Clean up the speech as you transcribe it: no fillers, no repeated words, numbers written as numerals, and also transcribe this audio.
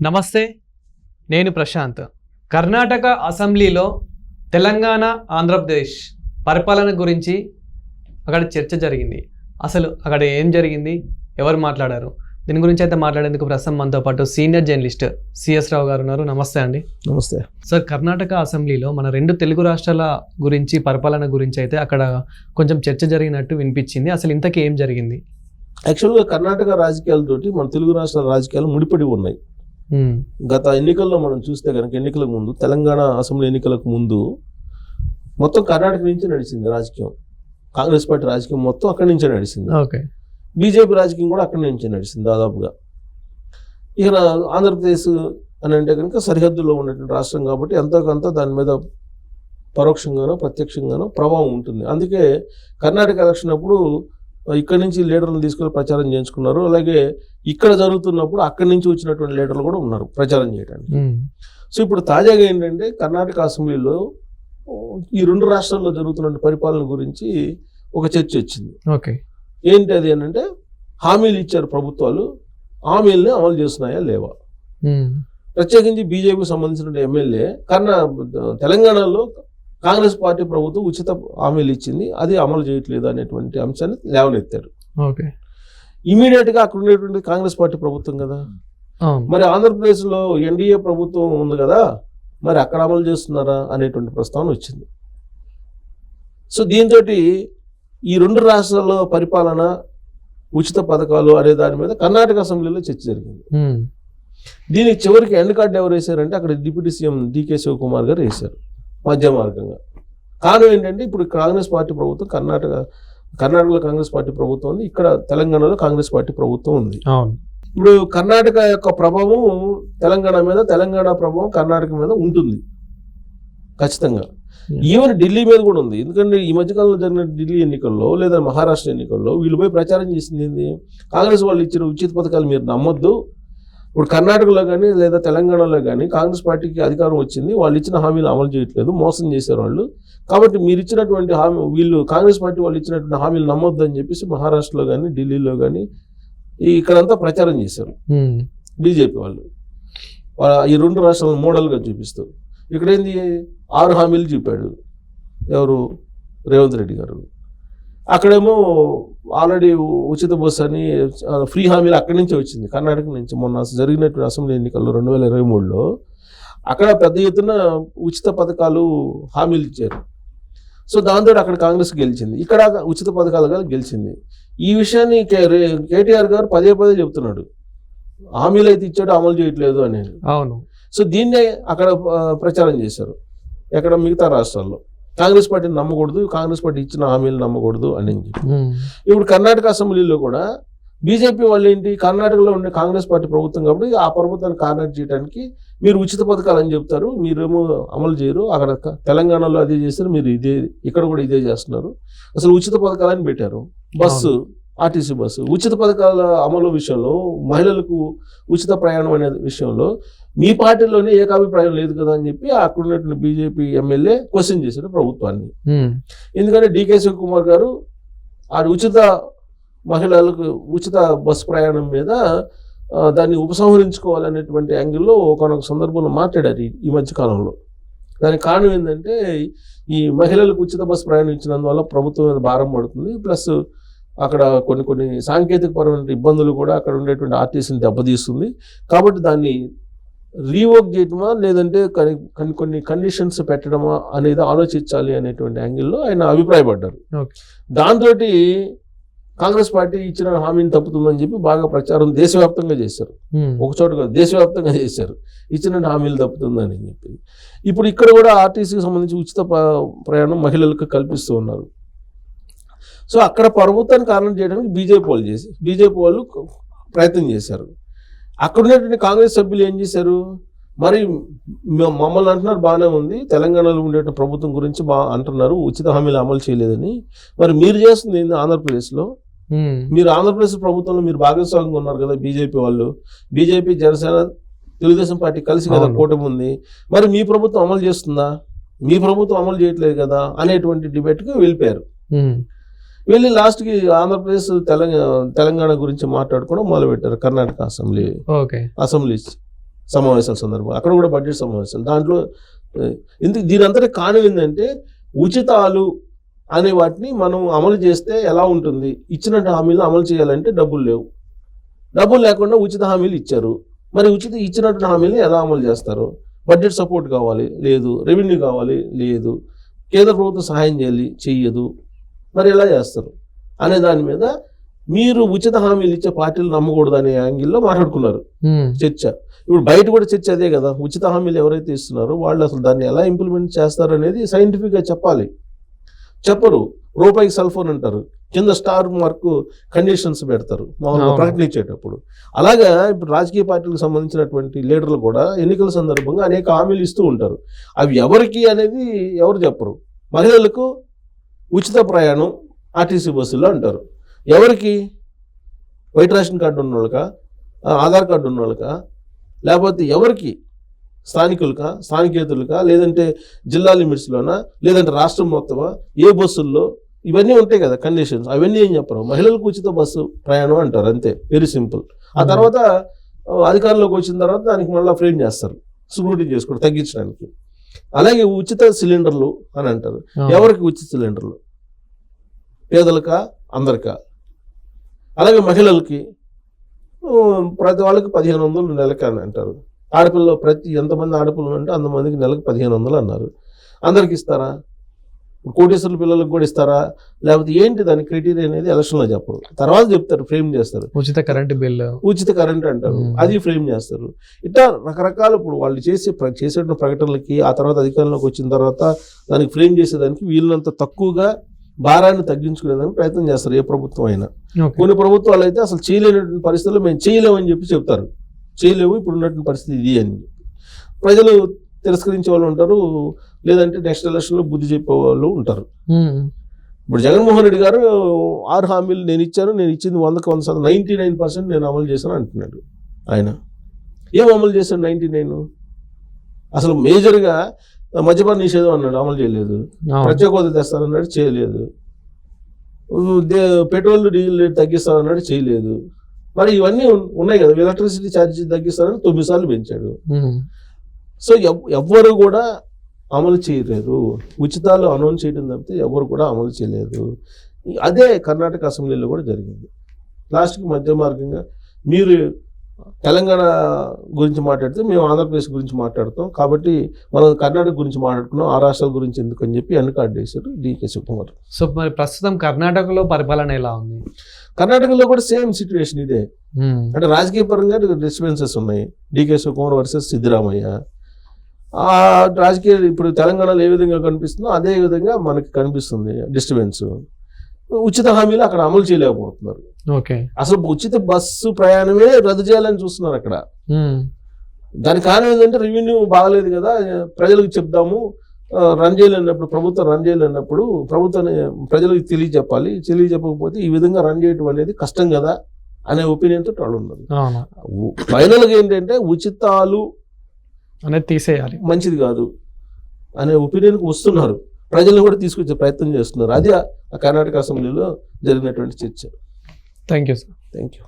నమస్తే, నేను ప్రశాంత్. కర్ణాటక అసెంబ్లీలో తెలంగాణ ఆంధ్రప్రదేశ్ పరిపాలన గురించి అక్కడ చర్చ జరిగింది. అసలు అక్కడ ఏం జరిగింది, ఎవరు మాట్లాడారు, దీని గురించి అయితే మాట్లాడేందుకు ప్రస్తుతం మనతో పాటు సీనియర్ జర్నలిస్ట్ సిఎస్ రావు గారు ఉన్నారు. నమస్తే అండి. నమస్తే సార్. కర్ణాటక అసెంబ్లీలో మన రెండు తెలుగు రాష్ట్రాల గురించి పరిపాలన గురించి అయితే అక్కడ కొంచెం చర్చ జరిగినట్టు వినిపించింది. అసలు ఇంతకీ ఏం జరిగింది? యాక్చువల్గా కర్ణాటక రాజకీయాలతోటి మన తెలుగు రాష్ట్రాల రాజకీయాలు ముడిపడి ఉన్నాయి. గత ఎన్నికల్లో మనం చూస్తే కనుక ఎన్నికలకు ముందు, తెలంగాణ అసెంబ్లీ ఎన్నికలకు ముందు మొత్తం కర్ణాటక నుంచి నడిచింది రాజకీయం. కాంగ్రెస్ పార్టీ రాజకీయం మొత్తం అక్కడి నుంచే నడిచింది. ఓకే. బీజేపీ రాజకీయం కూడా అక్కడి నుంచే నడిచింది దాదాపుగా. ఇక ఆంధ్రప్రదేశ్ అని అంటే కనుక సరిహద్దుల్లో ఉన్నటువంటి రాష్ట్రం కాబట్టి ఎంతో కొంత దాని మీద పరోక్షంగానో ప్రత్యక్షంగానో ప్రభావం ఉంటుంది. అందుకే కర్ణాటక ఎలక్షన్ అప్పుడు ఇక్కడి నుంచి లీడర్లను తీసుకెళ్ళి ప్రచారం చేయించుకున్నారు. అలాగే ఇక్కడ జరుగుతున్నప్పుడు అక్కడి నుంచి వచ్చినటువంటి లీడర్లు కూడా ఉన్నారు ప్రచారం చేయడానికి. సో ఇప్పుడు తాజాగా ఏంటంటే కర్ణాటక అసెంబ్లీలో ఈ రెండు రాష్ట్రాల్లో జరుగుతున్న పరిపాలన గురించి ఒక చర్చ వచ్చింది. ఓకే. ఏంటి అది అని అంటే, హామీలు ఇచ్చారు ప్రభుత్వాలు, హామీలని అమలు చేస్తున్నాయా లేవా. ప్రత్యేకించి బీజేపీకి సంబంధించిన ఎమ్మెల్యే తెలంగాణలో కాంగ్రెస్ పార్టీ ప్రభుత్వం ఉచిత హామీలు ఇచ్చింది, అది అమలు చేయట్లేదు అనేటువంటి అంశాన్ని లేవనెత్తారు. ఓకే. ఇమీడియట్ గా అక్కడ ఉండేటువంటి కాంగ్రెస్ పార్టీ ప్రభుత్వం కదా, మరి ఆంధ్రప్రదేశ్ లో ఎన్డీఏ ప్రభుత్వం ఉంది కదా, మరి అక్కడ అమలు చేస్తున్నారా అనేటువంటి ప్రస్తావన వచ్చింది. సో దీంతో ఈ రెండు రాష్ట్రాల్లో పరిపాలన, ఉచిత పథకాలు అనే దాని మీద కర్ణాటక అసెంబ్లీలో చర్చ జరిగింది. దీనికి చివరికి ఎండ్ కార్డు ఎవరు వేశారంటే అక్కడ డిప్యూటీ సీఎం డికే శివకుమార్ గారు వేశారు మధ్య మార్గంగా. కారణం ఏంటంటే ఇప్పుడు కాంగ్రెస్ పార్టీ ప్రభుత్వం కర్ణాటకలో కాంగ్రెస్ పార్టీ ప్రభుత్వం ఉంది, ఇక్కడ తెలంగాణలో కాంగ్రెస్ పార్టీ ప్రభుత్వం ఉంది. ఇప్పుడు కర్ణాటక యొక్క ప్రభావం తెలంగాణ మీద, తెలంగాణ ప్రభావం కర్ణాటక మీద ఉంటుంది ఖచ్చితంగా. ఈవెన్ ఢిల్లీ మీద కూడా ఉంది. ఎందుకంటే ఈ మధ్యకాలంలో జరిగిన ఢిల్లీ ఎన్నికల్లో లేదా మహారాష్ట్ర ఎన్నికల్లో వీళ్ళు పోయి ప్రచారం చేసింది ఏంది, కాంగ్రెస్ వాళ్ళు ఇచ్చిన ఉచిత పథకాలు మీరు నమ్మొద్దు. ఇప్పుడు కర్ణాటకలో కానీ లేదా తెలంగాణలో కానీ కాంగ్రెస్ పార్టీకి అధికారం వచ్చింది, వాళ్ళు ఇచ్చిన హామీలు అమలు చేయట్లేదు, మోసం చేశారు వాళ్ళు. కాబట్టి మీరు ఇచ్చినటువంటి హామీ, వీళ్ళు కాంగ్రెస్ పార్టీ వాళ్ళు ఇచ్చినటువంటి హామీలు నమ్మొద్దు అని చెప్పేసి మహారాష్ట్రలో కానీ ఢిల్లీలో కానీ ఇక్కడంతా ప్రచారం చేశారు బీజేపీ వాళ్ళు. ఈ రెండు రాష్ట్రాలను మోడల్గా చూపిస్తూ ఇక్కడ ఏంది 6 హామీలు చూపాడు ఎవరు, రేవంత్ రెడ్డి గారు. అక్కడేమో ఆల్రెడీ ఉచిత బస్సు అని ఫ్రీ హామీలు అక్కడి నుంచే వచ్చింది, కర్ణాటక నుంచి. మొన్న జరిగినటువంటి అసెంబ్లీ ఎన్నికల్లో 2023లో అక్కడ పెద్ద ఎత్తున ఉచిత పథకాలు హామీలు ఇచ్చారు. సో దాంతో అక్కడ కాంగ్రెస్ గెలిచింది, ఇక్కడ ఉచిత పథకాలుగా గెలిచింది. ఈ విషయాన్ని కేటీఆర్ గారు పదే చెప్తున్నాడు, హామీలు అయితే ఇచ్చాడు అమలు చేయట్లేదు అనేది. అవును. సో దీన్నే అక్కడ ప్రచారం చేశారు, ఎక్కడ మిగతా రాష్ట్రాల్లో. కాంగ్రెస్ పార్టీని నమ్మకూడదు, కాంగ్రెస్ పార్టీ ఇచ్చిన హామీలు నమ్మకూడదు అని. ఇప్పుడు కర్ణాటక అసెంబ్లీలో కూడా బీజేపీ వాళ్ళు ఏంటి, కర్ణాటకలో ఉండే కాంగ్రెస్ పార్టీ ప్రభుత్వం కాబట్టి ఆ ప్రభుత్వాన్ని కార్నర్ చేయడానికి మీరు ఉచిత పథకాలు అని చెప్తారు, మీరేమో అమలు చేయరు. అక్కడ తెలంగాణలో అదే చేస్తారు, మీరు ఇదే ఇక్కడ కూడా ఇదే చేస్తున్నారు. అసలు ఉచిత పథకాలని పెట్టారు, బస్సు, ఆర్టీసీ బస్సు. ఉచిత పథకాల అమలు విషయంలో, మహిళలకు ఉచిత ప్రయాణం అనే విషయంలో మీ పార్టీలోనే ఏకాభిప్రాయం లేదు కదా అని చెప్పి అక్కడ ఉన్నటువంటి బీజేపీ ఎమ్మెల్యే క్వశ్చన్ చేశారు ప్రభుత్వాన్ని. ఎందుకంటే డికే శివకుమార్ గారు ఆ ఉచిత మహిళలకు ఉచిత బస్సు ప్రయాణం మీద దాన్ని ఉపసంహరించుకోవాలనేటువంటి యాంగిల్లో ఒకనొక సందర్భంలో మాట్లాడారు ఈ మధ్య కాలంలో. దానికి కారణం ఏంటంటే ఈ మహిళలకు ఉచిత బస్సు ప్రయాణం ఇచ్చినందువల్ల ప్రభుత్వం మీద భారం పడుతుంది, ప్లస్ అక్కడ కొన్ని సాంకేతికపరమైన ఇబ్బందులు కూడా అక్కడ ఉండేటువంటి ఆర్టీసీని దెబ్బతీస్తుంది. కాబట్టి దాన్ని రీవర్క్ చేయటమా లేదంటే కొన్ని కండిషన్స్ పెట్టడమా అనేది ఆలోచించాలి అనేటువంటి యాంగిల్లో ఆయన అభిప్రాయపడ్డారు. దాంతో కాంగ్రెస్ పార్టీ ఇచ్చిన హామీని తప్పుతుందని చెప్పి బాగా ప్రచారం దేశవ్యాప్తంగా చేశారు. ఒక చోట కాదు, దేశవ్యాప్తంగా చేశారు, ఇచ్చిన హామీలు తప్పుతుందని చెప్పి. ఇప్పుడు ఇక్కడ కూడా ఆర్టీసీకి సంబంధించి ఉచిత ప్రయాణం మహిళలకు కల్పిస్తూ ఉన్నారు. సో అక్కడ ప్రభుత్వాన్ని కారణం చేయడానికి బీజేపీ వాళ్ళు ప్రయత్నం చేశారు. అక్కడ ఉన్నటువంటి కాంగ్రెస్ సభ్యులు ఏం చేశారు, మరి మమ్మల్ని అంటున్నారు బాగానే ఉంది, తెలంగాణలో ఉండే ప్రభుత్వం గురించి అంటున్నారు ఉచిత హామీలు అమలు చేయలేదని, మరి మీరు చేస్తుంది ఏంది ఆంధ్రప్రదేశ్లో? మీరు ఆంధ్రప్రదేశ్ ప్రభుత్వంలో మీరు భాగస్వామ్యంగా ఉన్నారు కదా బీజేపీ వాళ్ళు, బీజేపీ, జనసేన, తెలుగుదేశం పార్టీ కలిసి కదా కూటమి ఉంది, మరి మీ ప్రభుత్వం అమలు చేస్తుందా? మీ ప్రభుత్వం అమలు చేయట్లేదు కదా అనేటువంటి డిబేట్కి వెళ్ళిపోయారు. వెళ్ళి లాస్ట్కి ఆంధ్రప్రదేశ్ తెలంగాణ గురించి మాట్లాడుకోవడం మొదలుపెట్టారు కర్ణాటక అసెంబ్లీ సమావేశాల సందర్భంగా అక్కడ కూడా బడ్జెట్ సమావేశాలు దాంట్లో ఎందుకు దీని అంతటి కారణం ఏంటంటే ఉచితాలు అనే వాటిని మనం అమలు చేస్తే ఎలా ఉంటుంది, ఇచ్చినట్టు హామీలు అమలు చేయాలంటే డబ్బులు లేవు, డబ్బులు లేకుండా ఉచిత హామీలు ఇచ్చారు, మరి ఇచ్చినట్టు హామీలు ఎలా అమలు చేస్తారు, బడ్జెట్ సపోర్ట్ కావాలి లేదు, రెవెన్యూ కావాలి లేదు, కేంద్ర ప్రభుత్వం సహాయం చెయ్యదు, మరి ఎలా చేస్తారు అనే దాని మీద మీరు ఉచిత హామీలు ఇచ్చే పార్టీలు నమ్మకూడదు అనే యాంగిల్లో మాట్లాడుకున్నారు చర్చ. ఇప్పుడు బయట కూడా చర్చ అదే కదా, ఉచిత హామీలు ఎవరైతే ఇస్తున్నారో వాళ్ళు అసలు దాన్ని ఎలా ఇంప్లిమెంట్ చేస్తారు అనేది సైంటిఫిక్గా చెప్పాలి. చెప్పరు, రూపాయికి సెల్ ఫోన్ అంటారు, కింద స్టార్ మార్కు కండిషన్స్ పెడతారు మామూలుగా ప్రకటించేటప్పుడు. అలాగా ఇప్పుడు రాజకీయ పార్టీలకు సంబంధించినటువంటి లీడర్లు కూడా ఎన్నికల సందర్భంగా అనేక హామీలు ఇస్తూ ఉంటారు. అవి ఎవరికి అనేది ఎవరు చెప్పరు. మహిళలకు ఉచిత ప్రయాణం ఆర్టీసీ బస్సుల్లో అంటారు, ఎవరికి? వైట్ రేషన్ కార్డు ఉన్న వాళ్ళకా, ఆధార్ కార్డు ఉన్న వాళ్ళకా, లేకపోతే ఎవరికి? స్థానికేతరులకా, లేదంటే జిల్లా లిమిట్స్లోనా, లేదంటే రాష్ట్రం మొత్తమా, ఏ బస్సుల్లో, ఇవన్నీ ఉంటాయి కదా కండిషన్స్. అవన్నీ ఏం చెప్పరు, మహిళలకు ఉచిత బస్సు ప్రయాణం అంటారు, అంతే, వెరీ సింపుల్. ఆ తర్వాత అధికారంలోకి వచ్చిన తర్వాత దానికి మళ్ళీ ఫ్రేమ్ చేస్తారు, స్క్రూటీ చేసుకోవడం తగ్గించడానికి. అలాగే ఉచిత సిలిండర్లు అని అంటారు, ఎవరికి ఉచిత సిలిండర్లు? పేదలకా, అందరికా? అలాగే మహిళలకి ప్రతి వాళ్ళకి 1500 నెలకి అని అంటారు. ఆడపిల్లలు ఎంతమంది ఆడపిల్లలు అంటే అంతమందికి నెలకు 1500 అన్నారు. అందరికి ఇస్తారా? కోటేశ్వరుల పిల్లలకు కూడా ఇస్తారా? లేకపోతే ఏంటి దాని క్రైటీరియా అనేది ఎలక్షన్లో చెప్పరు, తర్వాత చెప్తారు, ఫ్రేమ్ చేస్తారు. ఉచిత కరెంట్ బిల్లు, ఉచిత కరెంట్ అంటారు, అది ఫ్రేమ్ చేస్తారు. ఇట్లా రకరకాల ఇప్పుడు వాళ్ళు చేసే ప్రకటనలకి ఆ తర్వాత అధికారంలోకి వచ్చిన తర్వాత దానికి ఫ్రేమ్ చేసేదానికి వీళ్ళంత తక్కువగా భారాన్ని తగ్గించుకునేదానికి ప్రయత్నం చేస్తారు ఏ ప్రభుత్వం అయినా. కొన్ని ప్రభుత్వాలు అయితే అసలు చేయలేనటువంటి పరిస్థితుల్లో మేము చేయలేమని చెప్తారు, చేయలేము ఇప్పుడు ఉన్నటువంటి పరిస్థితి ఇది అని. ప్రజలు తిరస్కరించే వాళ్ళు ఉంటారు, లేదంటే నెక్స్ట్ ఎలక్షన్లో బుద్ధి చెప్పే వాళ్ళు ఉంటారు. ఇప్పుడు జగన్మోహన్ రెడ్డి గారు 6 హామీలు నేను ఇచ్చింది 100% 99% నేను అమలు చేశాను అంటున్నాడు. ఆయన ఏం అమలు చేశాడు? 99 అసలు మేజర్గా మద్యపాన నిషేధం అన్నాడు, అమలు చేయలేదు. ప్రత్యేక హోదా తెస్తానన్నాడు, చేయలేదు. పెట్రోల్ డీజిల్ రేట్ తగ్గిస్తానన్నాడు, చేయలేదు. మరి ఇవన్నీ ఉన్నాయి కదా, ఎలక్ట్రిసిటీ ఛార్జీ తగ్గిస్తానని 9 సార్లు పెంచాడు. సో ఎవ్వరు కూడా అమలు చేయలేరు, ఉచితాలు అనౌన్స్ చేయడం తప్పితే ఎవరు కూడా అమలు చేయలేదు. అదే కర్ణాటక అసెంబ్లీలో కూడా జరిగింది. లాస్ట్కి మధ్య మార్గంగా మీరు తెలంగాణ గురించి మాట్లాడితే మేము ఆంధ్రప్రదేశ్ గురించి మాట్లాడతాం, కాబట్టి మనం కర్ణాటక గురించి మాట్లాడుకున్నాం, ఆ రాష్ట్రాల గురించి ఎందుకు అని చెప్పి వెనకార్డు వేశారు డీకే శివకుమార్. సో మరి ప్రస్తుతం కర్ణాటకలో పరిపాలన ఎలా ఉంది? కర్ణాటకలో కూడా సేమ్ సిచ్యువేషన్ ఇదే. అంటే రాజకీయ పరంగా డిస్టర్బెన్సెస్ ఉన్నాయి. DK Shivakumar versus Siddaramaiah. ఆ రాజకీయ ఇప్పుడు తెలంగాణలో ఏ విధంగా కనిపిస్తుందో అదే విధంగా మనకి కనిపిస్తుంది డిస్టర్బెన్స్. ఉచిత హామీలు అక్కడ అమలు చేయలేకపోతున్నారు. అసలు ఉచిత బస్సు ప్రయాణమే రద్దు చేయాలని చూస్తున్నారు అక్కడ. దానికి కారణం ఏంటంటే రెవెన్యూ బాగలేదు కదా, ప్రజలకు చెప్దాము, రన్ చేయలేనప్పుడు ప్రభుత్వం రన్ చేయలేనప్పుడు ప్రభుత్వాన్ని ప్రజలకు తెలియజెప్పకపోతే ఈ విధంగా రన్ చేయడం అనేది కష్టం కదా అనే ఒపీనియన్తో వాళ్ళు ఉన్నారు. ఫైనల్గా ఏంటంటే ఉచితాలు అనేది తీసేయాలి, మంచిది కాదు అనే ఒపీనియన్కి వస్తున్నారు. ప్రజలను కూడా తీసుకొచ్చే ప్రయత్నం చేస్తున్నారు. అది ఆ కర్ణాటక అసెంబ్లీలో జరిగినటువంటి చర్చ. Thank you sir. Thank you.